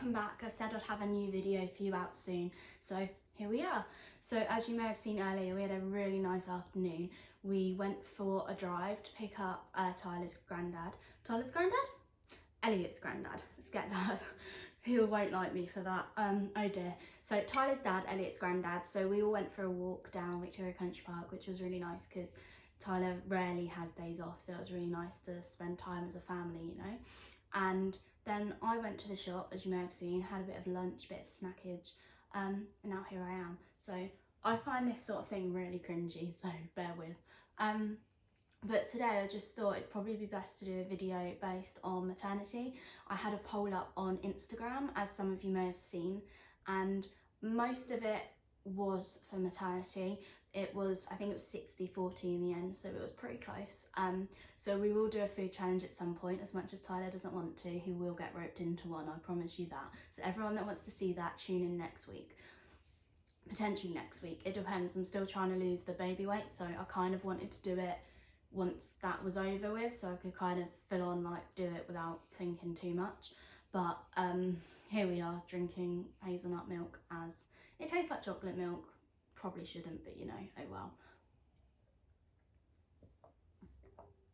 welcome back. I said I'd have a new video for you out soon, so here we are. So as you may have seen earlier, we had a really nice afternoon. We went for a drive to pick up Tyler's granddad. Tyler's granddad? Elliot's granddad. Let's get that. He won't like me for that. Oh dear. So Tyler's dad, Elliot's granddad. So we all went for a walk down Victoria Country Park, which was really nice because Tyler rarely has days off, so it was really nice to spend time as a family, you know. And then I went to the shop, as you may have seen, had a bit of lunch, bit of snackage, and now here I am. So I find this sort of thing really cringy, so bear with. But today I just thought it'd probably be best to do a video based on maternity. I had a poll up on Instagram, as some of you may have seen, and most of it was for maternity. It was, I think it was 60-40 in the end, so it was pretty close. So we will do a food challenge at some point, as much as Tyler doesn't want to. He will get roped into one, I promise you that. So everyone that wants to see that, tune in next week. Potentially next week, it depends. I'm still trying to lose the baby weight, so I kind of wanted to do it once that was over with, so I could kind of full on like do it without thinking too much. But here we are drinking hazelnut milk, as it tastes like chocolate milk. Probably shouldn't, but you know, oh well.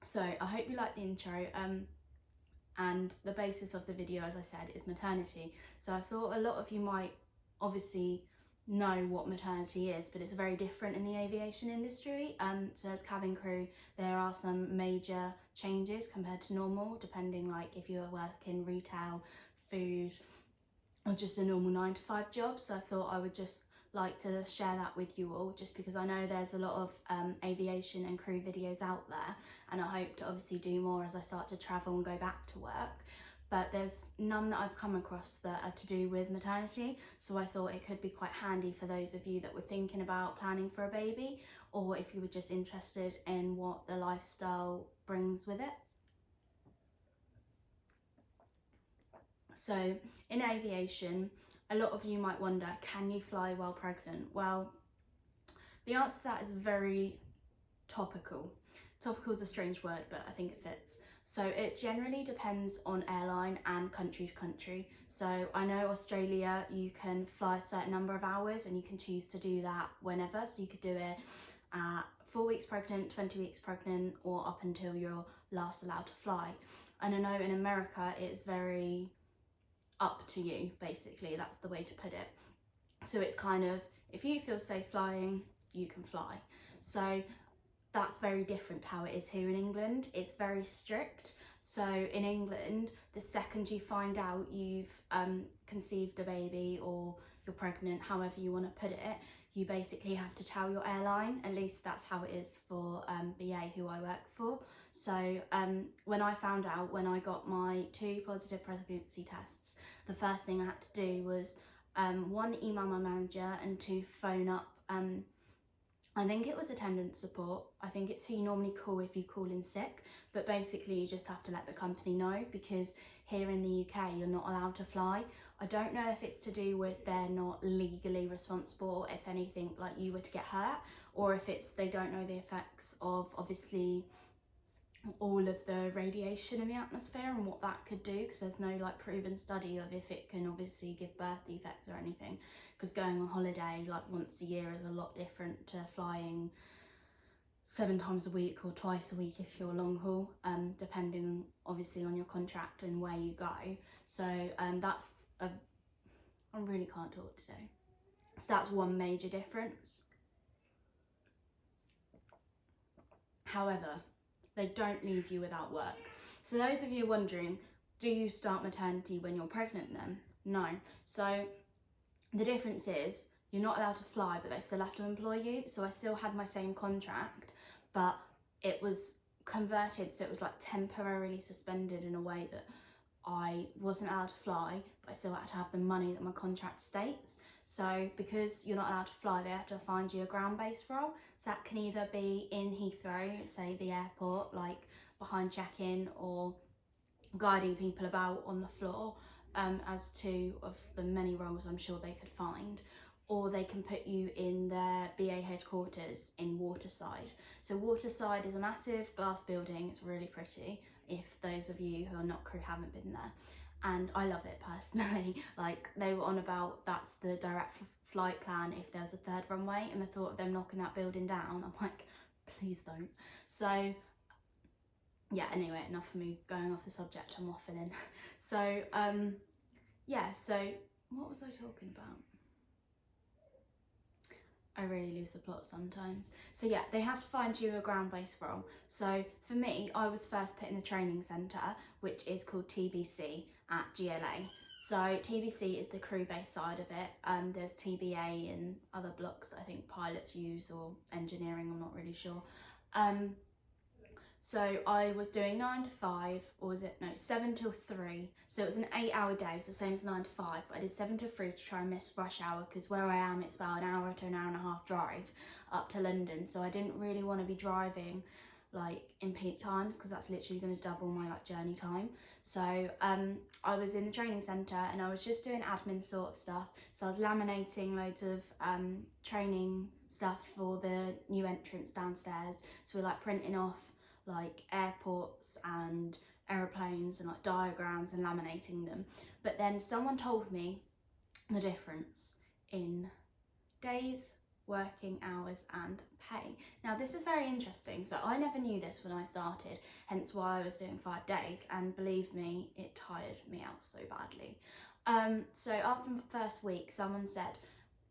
So I hope you like the intro, and the basis of the video, as I said, is maternity. So I thought a lot of you might obviously know what maternity is, but it's very different in the aviation industry. So as cabin crew, there are some major changes compared to normal, depending like if you're working retail, food, or just a normal 9-to-5 job. So I thought I would just like to share that with you all, just because I know there's a lot of aviation and crew videos out there, and I hope to obviously do more as I start to travel and go back to work. But there's none that I've come across that are to do with maternity, so I thought it could be quite handy for those of you that were thinking about planning for a baby, or if you were just interested in what the lifestyle brings with it. So in aviation, a lot of you might wonder, can you fly while pregnant? Well, the answer to that is very topical. Topical is a strange word, but I think it fits. So it generally depends on airline and country to country. So I know Australia, you can fly a certain number of hours and you can choose to do that whenever. So you could do it at 4 weeks pregnant, 20 weeks pregnant, or up until you're last allowed to fly. And I know in America, it's very up to you, basically. That's the way to put it. So it's kind of, if you feel safe flying, you can fly. So that's very different to how it is here in England. It's very strict. So in England, the second you find out you've conceived a baby or you're pregnant, however you want to put it, you basically have to tell your airline. At least that's how it is for BA, who I work for. So when I found out, when I got my 2 positive pregnancy tests, the first thing I had to do was 1, email my manager, and 2, phone up I think it was attendant support. I think it's who you normally call if you call in sick, but basically you just have to let the company know, because here in the UK you're not allowed to fly. I don't know if it's to do with they're not legally responsible if anything like you were to get hurt, or if it's they don't know the effects of obviously all of the radiation in the atmosphere and what that could do, because there's no like proven study of if it can obviously give birth defects or anything, because going on holiday like once a year is a lot different to flying 7 times a week or twice a week if you're long haul, depending obviously on your contract and where you go. So that's I really can't talk today. So that's one major difference. However, they don't leave you without work. So those of you wondering, do you start maternity when you're pregnant then? No. So the difference is you're not allowed to fly, but they still have to employ you. So I still had my same contract, but it was converted, so it was like temporarily suspended in a way that I wasn't allowed to fly, but I still had to have the money that my contract states. So because you're not allowed to fly, they have to find you a ground-based role. So that can either be in Heathrow, say the airport, like behind check-in, or guiding people about on the floor, as 2 of the many roles I'm sure they could find. Or they can put you in their BA headquarters in Waterside. So Waterside is a massive glass building. It's really pretty, if those of you who are not crew haven't been there. and I love it personally. Like, they were on about that's the direct flight plan if there's a third runway, and the thought of them knocking that building down, I'm like, please don't. So yeah, anyway, enough of me going off the subject, I'm waffling. So yeah, so what was I talking about? I really lose the plot sometimes. So yeah, they have to find you a ground-based role. So for me, I was first put in the training centre, which is called TBC at GLA. So TBC is the crew-based side of it. There's TBA and other blocks that I think pilots use, or engineering, I'm not really sure. So I was doing 9 to 5, or was it, no, 7 till 3. So it was an 8-hour day, so same as 9 to 5, but I did 7 till 3 to try and miss rush hour, because where I am, it's about an hour to an hour and a half drive up to London. So I didn't really want to be driving like in peak times, because that's literally going to double my like journey time. So I was in the training centre and I was just doing admin sort of stuff. So I was laminating loads of training stuff for the new entrants downstairs. So we're like printing off like airports and aeroplanes and like diagrams and laminating them. But then someone told me the difference in days, working hours and pay. Now this is very interesting. So I never knew this when I started, hence why I was doing 5 days, and believe me, it tired me out so badly. So after the first week, someone said,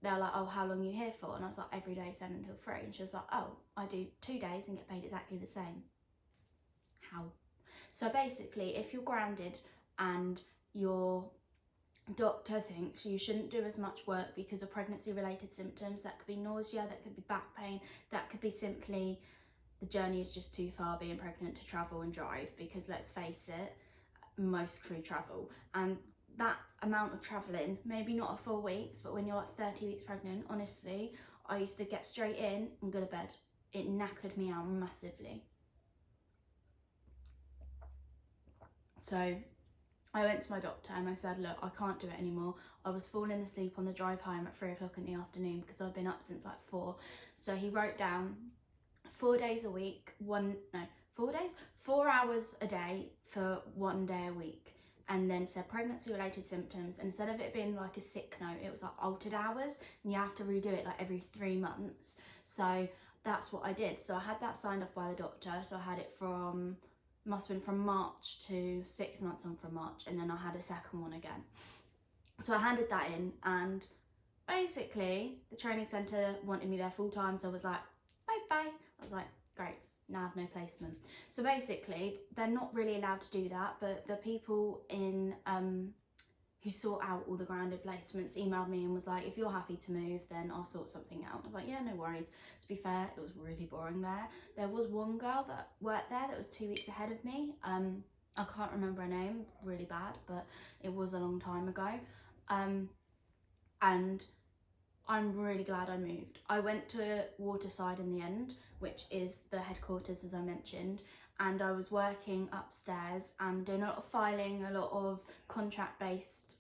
they were like, oh, how long are you here for? And I was like, every day 7 till 3. And she was like, oh, I do 2 days and get paid exactly the same. How? So basically, if you're grounded and your doctor thinks you shouldn't do as much work because of pregnancy related symptoms, that could be nausea, that could be back pain, that could be simply the journey is just too far being pregnant to travel and drive, because let's face it, most crew travel, and that amount of travelling, maybe not a full weeks, but when you're like 30 weeks pregnant, honestly, I used to get straight in and go to bed. It knackered me out massively. So I went to my doctor and I said, look, I can't do it anymore. I was falling asleep on the drive home at 3 o'clock in the afternoon because I've been up since like 4. So he wrote down 4 days a week, 4 hours a day for 1 day a week. And then said pregnancy related symptoms. And instead of it being like a sick note, it was like altered hours, and you have to redo it like every 3 months. So that's what I did. So I had that signed off by the doctor. So I had it from, must have been from March to 6 months on from March, and then I had a second one again. So I handed that in, and basically the training centre wanted me there full time. So I was like, bye bye. I was like, great, now I have no placement. So basically they're not really allowed to do that, but the people in who sort out all the grounded placements emailed me and was like, if you're happy to move, then I'll sort something out. I was like, yeah, no worries. To be fair, it was really boring there. There was one girl that worked there that was 2 weeks ahead of me. I can't remember her name, really bad, but it was a long time ago. And I'm really glad I moved. I went to Waterside in the end, which is the headquarters, as I mentioned, and I was working upstairs and doing a lot of filing, a lot of contract-based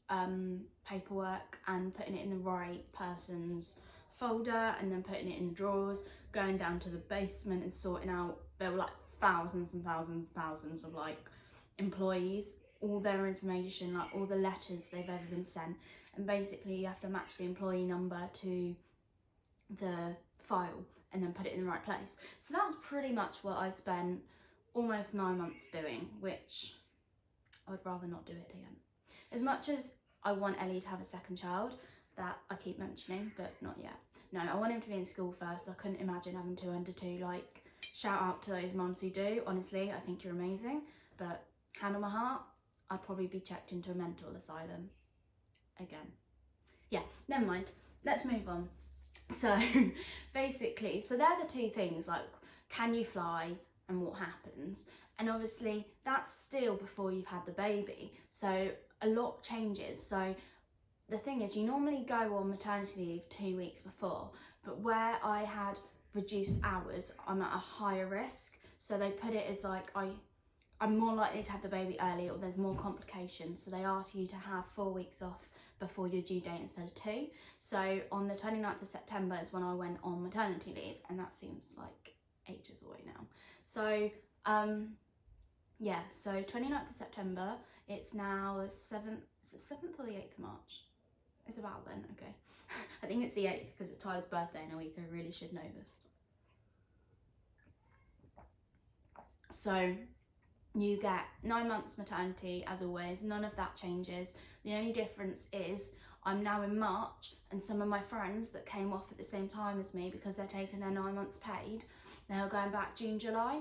paperwork, and putting it in the right person's folder, and then putting it in the drawers, going down to the basement and sorting out, there were like thousands and thousands and thousands of like employees, all their information, like all the letters they've ever been sent, and basically you have to match the employee number to the file and then put it in the right place. So that's pretty much what I spent almost 9 months doing, which I would rather not do it again. As much as I want Ellie to have a second child, that I keep mentioning, but not yet. No, I want him to be in school first. I couldn't imagine having 2 under 2. Like, shout out to those mums who do. Honestly, I think you're amazing. But hand on my heart, I'd probably be checked into a mental asylum again. Yeah, never mind. Let's move on. So basically, so they're the 2 things, like, can you fly and what happens? And obviously that's still before you've had the baby. So a lot changes. So the thing is, you normally go on maternity leave 2 weeks before, but where I had reduced hours, I'm at a higher risk. So they put it as like, I'm more likely to have the baby early, or there's more complications. So they ask you to have 4 weeks off before your due date instead of 2. So on the 29th of September is when I went on maternity leave, and that seems like ages away now. So yeah, so 29th of September, it's now the 7th, is it 7th or the 8th of March? It's about then, okay. I think it's the 8th because it's Tyler's birthday in a week. I really should know this. So you get 9 months maternity as always, none of that changes. The only difference is I'm now in March, and some of my friends that came off at the same time as me because they're taking their 9 months paid, they're going back June, July.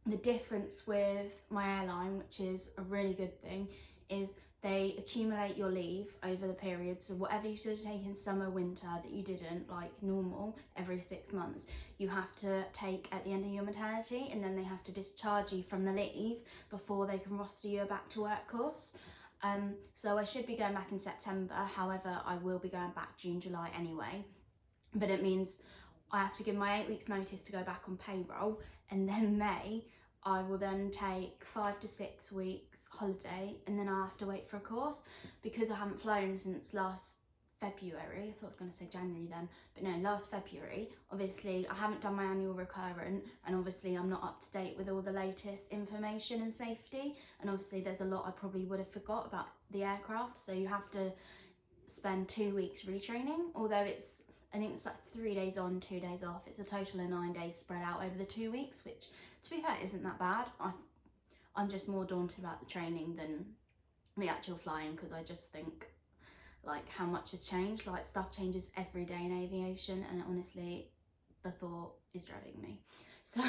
The difference with my airline, which is a really good thing, is they accumulate your leave over the period. So whatever you should have taken summer, winter that you didn't, like normal, every 6 months, you have to take at the end of your maternity, and then they have to discharge you from the leave before they can roster you a back to work course. So I should be going back in September. However, I will be going back June, July anyway. But it means I have to give my 8 weeks notice to go back on payroll, and then May I will then take 5 to 6 weeks holiday, and then I'll have to wait for a course because I haven't flown since last February. I thought I was going to say January then, but no, last February. Obviously I haven't done my annual recurrent, and obviously I'm not up to date with all the latest information and safety, and obviously there's a lot I probably would have forgot about the aircraft. So you have to spend 2 weeks retraining, although it's, I think it's like 3 days on, 2 days off. It's a total of 9 days spread out over the 2 weeks, which to be fair isn't that bad. I'm just more daunted about the training than the actual flying, because I just think like how much has changed. Like stuff changes every day in aviation, and honestly the thought is dreading me. So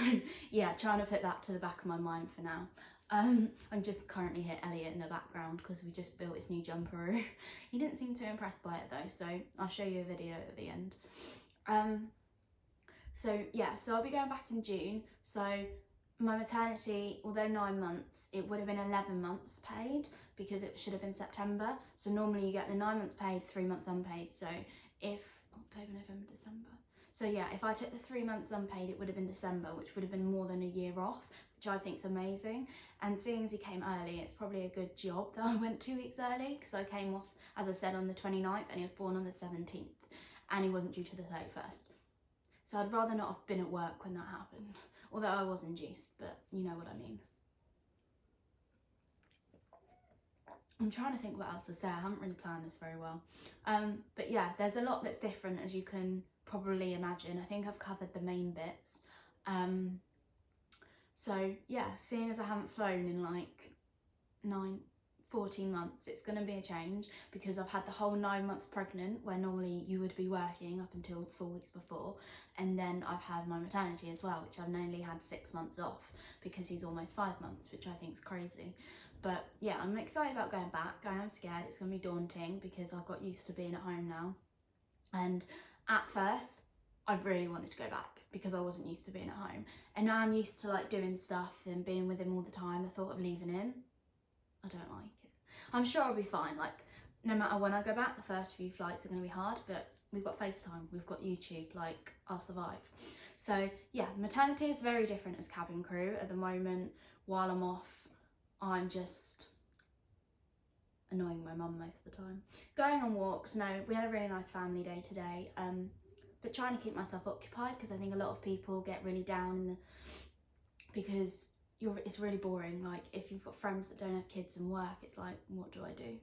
yeah, trying to put that to the back of my mind for now. I just currently hear Elliot in the background because we just built his new jumperoo. He didn't seem too impressed by it though, so I'll show you a video at the end. So yeah, so I'll be going back in June. So my maternity, although 9 months, it would have been 11 months paid because it should have been September. So normally you get the 9 months paid, 3 months unpaid. So if October, November, December. So yeah, if I took the 3 months unpaid, it would have been December, which would have been more than a year off, which I think is amazing. And seeing as he came early, it's probably a good job that I went 2 weeks early, because I came off, as I said, on the 29th and he was born on the 17th and he wasn't due to the 31st. So I'd rather not have been at work when that happened, although I was induced, but you know what I mean. I'm trying to think what else to say. I haven't really planned this very well. But yeah, there's a lot that's different, as you can probably imagine. I think I've covered the main bits. So yeah, seeing as I haven't flown in like 14 months, it's going to be a change because I've had the whole 9 months pregnant, where normally you would be working up until 4 weeks before, and then I've had my maternity as well, which I've only had 6 months off because he's almost 5 months, which I think is crazy. But yeah, I'm excited about going back. I am scared it's going to be daunting because I've got used to being at home now, and at first I really wanted to go back because I wasn't used to being at home, and now I'm used to like doing stuff and being with him all the time. The thought of leaving him, I don't like it. I'm sure I'll be fine. Like no matter when I go back, the first few flights are going to be hard, but we've got FaceTime, we've got YouTube, like I'll survive. So yeah, maternity is very different as cabin crew. At the moment, while I'm off, I'm just annoying my mum most of the time. Going on walks, no, we had a really nice family day today, but trying to keep myself occupied, because I think a lot of people get really down because it's really boring. Like if you've got friends that don't have kids and work, it's like, what do I do?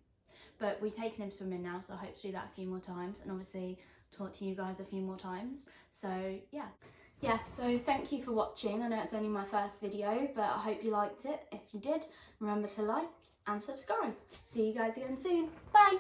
But we've taken him swimming now, so I hope to do that a few more times, and obviously talk to you guys a few more times. So yeah, so thank you for watching. I know it's only my first video, but I hope you liked it. If you did, remember to like and subscribe. See you guys again soon. Bye.